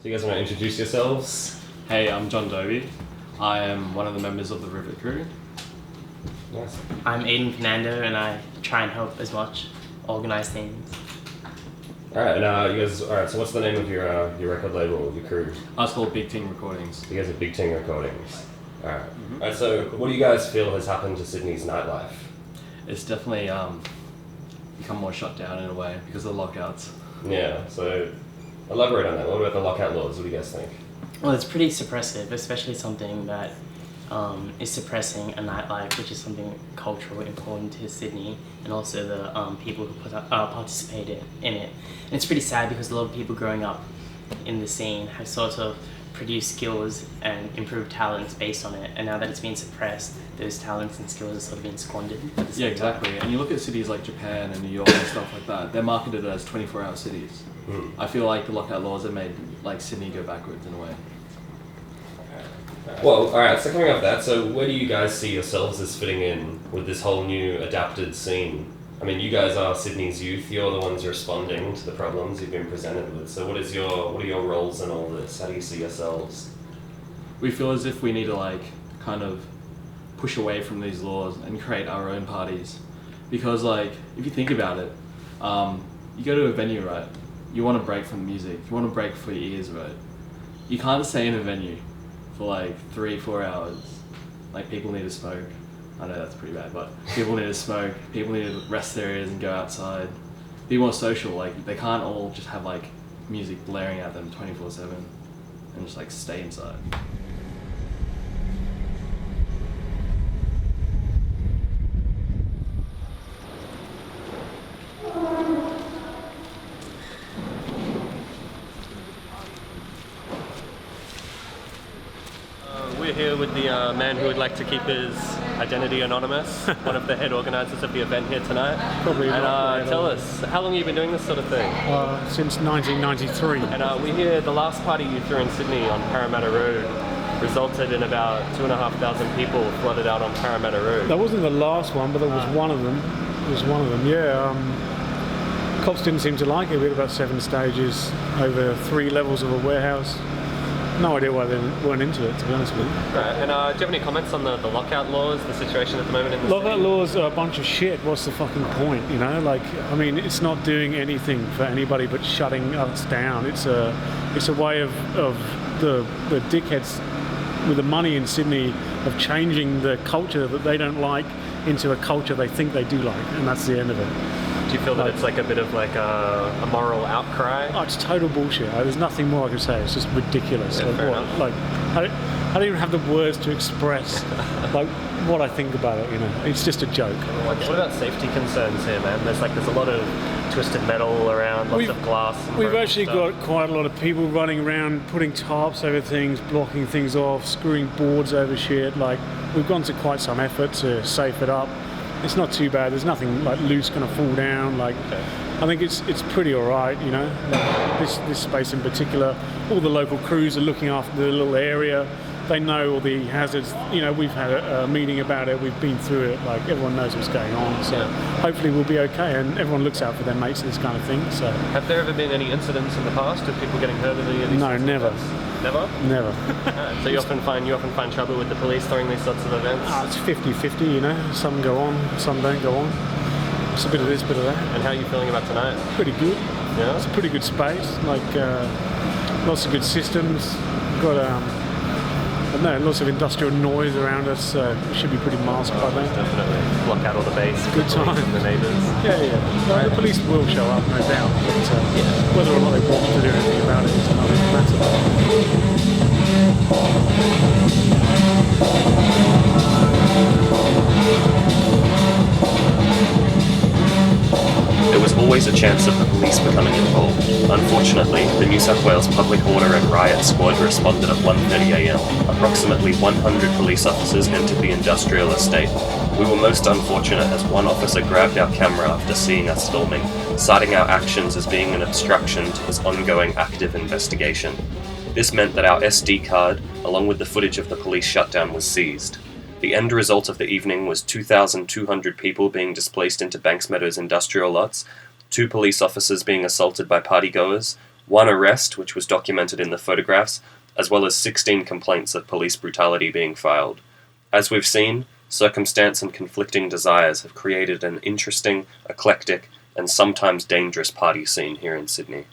So you guys want to introduce yourselves? Hey, I'm John Dobie. I am one of the members of the Rave crew. Nice. I'm Aiden Fernando, and I try and help as much organise things. Alright, you guys, so what's the name of your record label, your crew? It's called Big Ting Recordings. You guys are Big Ting Recordings. Alright. Alright, so what do you guys feel has happened to Sydney's nightlife? It's definitely become more shut down in a way because of the lockouts. Yeah, so elaborate on that. What about the lockout laws? What do you guys think? Well, it's pretty suppressive, especially something that is suppressing a nightlife, which is something cultural important to Sydney, and also the people who participated in it. And it's pretty sad because a lot of people growing up in the scene have sort of produced skills and improved talents based on it, and now that it's been suppressed, those talents and skills are sort of being squandered. Yeah, exactly. And you look at cities like Japan and New York and stuff like that, they're marketed as 24-hour cities. I feel like the lockout laws have made like Sydney go backwards in a way. Well, alright, so coming off that, so where do you guys see yourselves as fitting in with this whole new adapted scene? I mean, you guys are Sydney's youth, you're the ones responding to the problems you've been presented with, so what are your roles in all this? How do you see yourselves? We feel as if we need to like kind of push away from these laws and create our own parties. Because like, if you think about it, you go to a venue, right? You want to break from the music, you want to break for your ears, right? You can't stay in a venue for like 3-4 hours. Like, people need to smoke. I know that's pretty bad, but people need to smoke, people need to rest their ears and go outside. Be more social, like they can't all just have like music blaring at them 24/7 and just like stay inside. We're here with the man who would like to keep his identity anonymous, one of the head organisers of the event here tonight. Probably and not. tell us, how long have you been doing this sort of thing? Since 1993. And we hear the last party you threw in Sydney on Parramatta Road resulted in about 2,500 people flooded out on Parramatta Road. That wasn't the last one, but that was one of them. It was one of them, yeah. Cops didn't seem to like it. We had about 7 stages over 3 levels of a warehouse. No idea why they weren't into it, to be honest with you. Right. And do you have any comments on the lockout laws, the situation at the moment in the Lockout city? laws are a bunch of shit. What's the fucking point, you know? Like, I mean, it's not doing anything for anybody but shutting us down. It's a way of the dickheads with the money in Sydney of changing the culture that they don't like into a culture they think they do like, and that's the end of it. Do you feel that it's like a bit of like a moral outcry? Oh, it's total bullshit. There's nothing more I can say. It's just ridiculous. Yeah, Like, fair what? enough. Like, I don't even have the words to express like what I think about it. You know, it's just a joke. What about safety concerns here, man? There's a lot of twisted metal around, lots of glass. and We've broken actually stuff. got quite a lot of people running around, putting tarps over things, blocking things off, screwing boards over shit. Like, we've gone to quite some effort to safe it up. It's not too bad. There's nothing like loose going to fall down. Like, Okay. I think it's pretty all right. You know, this space in particular. All the local crews are looking after the little area. They know all the hazards. You know, we've had a meeting about it. We've been through it. Like, everyone knows what's going on. So hopefully we'll be okay. And everyone looks out for their mates and this kind of thing. So Have there ever been any incidents in the past of people getting hurt in any of these? no, sorts of never, events? Never? never. Alright, so you often find trouble with the police during these sorts of events? It's 50-50. You know, some go on, some don't go on. It's a bit of this, bit of that. And how are you feeling about tonight? Pretty good. Yeah? It's a pretty good space. Like, lots of good systems. Got I don't know, lots of industrial noise around us, so we should be pretty masked by then. Definitely. Block out all the bass. Good the police time. And the neighbours. Yeah. Well, the police will show up, no doubt. But whether or not they want to do anything about it is another matter. There was always a chance of the police becoming involved. Unfortunately, the New South Wales Public Order and Riot Squad responded at 1:30 a.m. Approximately 100 police officers entered the industrial estate. We were most unfortunate as one officer grabbed our camera after seeing us filming, citing our actions as being an obstruction to his ongoing active investigation. This meant that our SD card, along with the footage of the police shutdown, was seized. The end result of the evening was 2,200 people being displaced into Banks Meadows industrial lots, 2 police officers being assaulted by partygoers, 1 arrest, which was documented in the photographs, as well as 16 complaints of police brutality being filed. As we've seen, circumstance and conflicting desires have created an interesting, eclectic, and sometimes dangerous party scene here in Sydney.